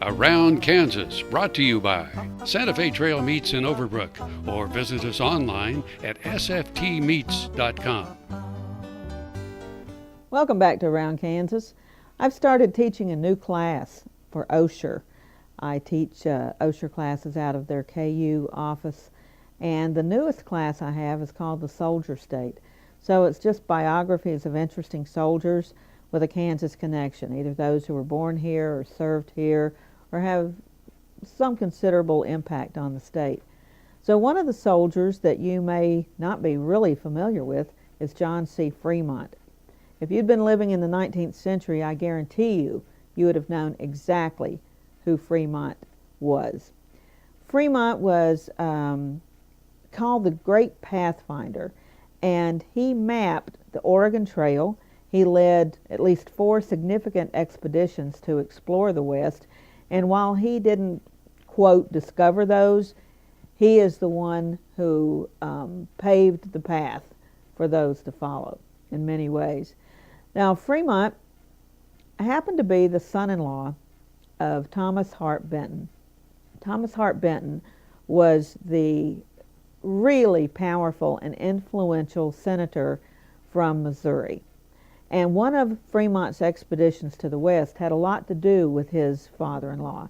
Around Kansas, brought to you by Santa Fe Trail Meats in Overbrook, or visit us online at sftmeats.com. Welcome back to Around Kansas. I've started teaching a new class for Osher. I teach Osher classes out of their KU office, and the newest class I have is called The Soldier State. So it's just biographies of interesting soldiers with a Kansas connection, either those who were born here or served here or have some considerable impact on the state. So one of the soldiers that you may not be really familiar with is John C. Fremont. If you'd been living in the 19th century, I guarantee you would have known exactly who Fremont was. Fremont was called the Great Pathfinder, and he mapped the Oregon Trail. He led at least 4 significant expeditions to explore the West, and while he didn't, quote, discover those, he is the one who paved the path for those to follow in many ways. Now, Fremont happened to be the son-in-law of Thomas Hart Benton. Thomas Hart Benton was the really powerful and influential senator from Missouri. And one of Fremont's expeditions to the West had a lot to do with his father-in-law.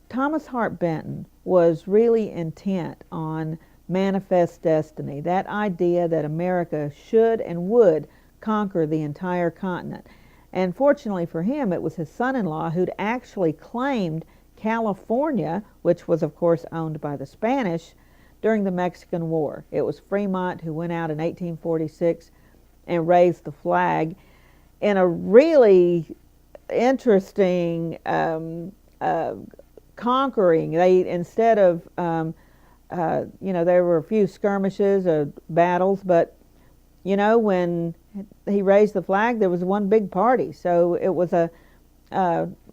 Thomas Hart Benton was really intent on manifest destiny, that idea that America should and would conquer the entire continent. And fortunately for him, it was his son-in-law who'd actually claimed California, which was of course owned by the Spanish, during the Mexican War. It was Fremont who went out in 1846 and raised the flag in a really interesting conquering. They, instead of, there were a few skirmishes or battles, but when he raised the flag, there was one big party. So it was a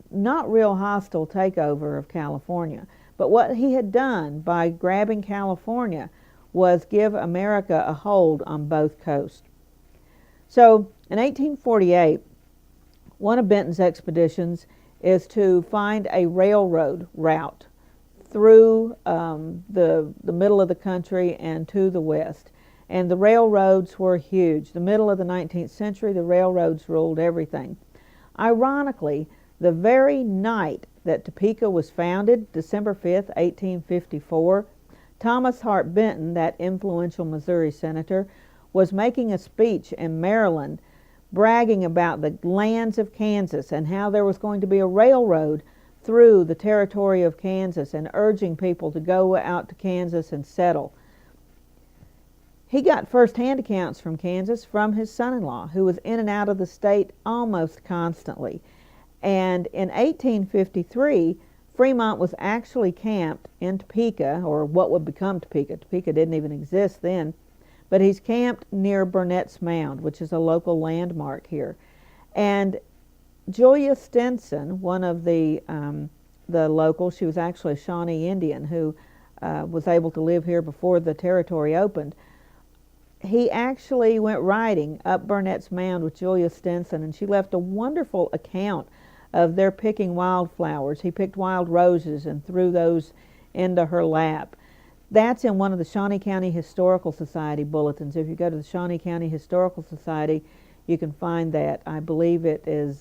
not real hostile takeover of California. But what he had done by grabbing California was give America a hold on both coasts. So in 1848, one of Benton's expeditions is to find a railroad route through the middle of the country and to the west. And the railroads were huge. The middle of the 19th century, the railroads ruled everything. Ironically, the very night that Topeka was founded, December 5th, 1854, Thomas Hart Benton, that influential Missouri senator, was making a speech in Maryland bragging about the lands of Kansas and how there was going to be a railroad through the territory of Kansas and urging people to go out to Kansas and settle. He got first-hand accounts from Kansas from his son-in-law, who was in and out of the state almost constantly. And in 1853, Fremont was actually camped in Topeka, or what would become Topeka. Topeka didn't even exist then. But he's camped near Burnett's Mound, which is a local landmark here. And Julia Stinson, one of the locals, she was actually a Shawnee Indian who was able to live here before the territory opened. He actually went riding up Burnett's Mound with Julia Stinson, and she left a wonderful account of their picking wildflowers. He picked wild roses and threw those into her lap. That's in one of the Shawnee County Historical Society bulletins. If you go to the Shawnee County Historical Society, you can find that. I believe it is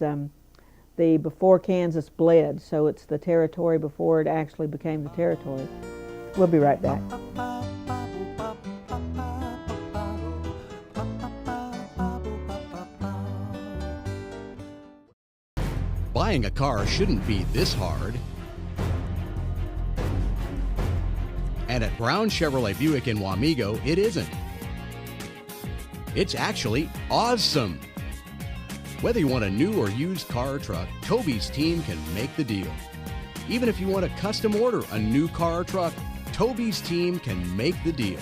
the Before Kansas Bled, so it's the territory before it actually became the territory. We'll be right back. Buying a car shouldn't be this hard. And at Brown Chevrolet Buick in Wamego, it isn't. It's actually awesome. Whether you want a new or used car or truck, Toby's team can make the deal. Even if you want to custom order a new car or truck, Toby's team can make the deal.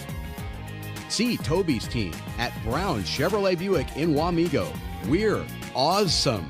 See Toby's team at Brown Chevrolet Buick in Wamego. We're awesome.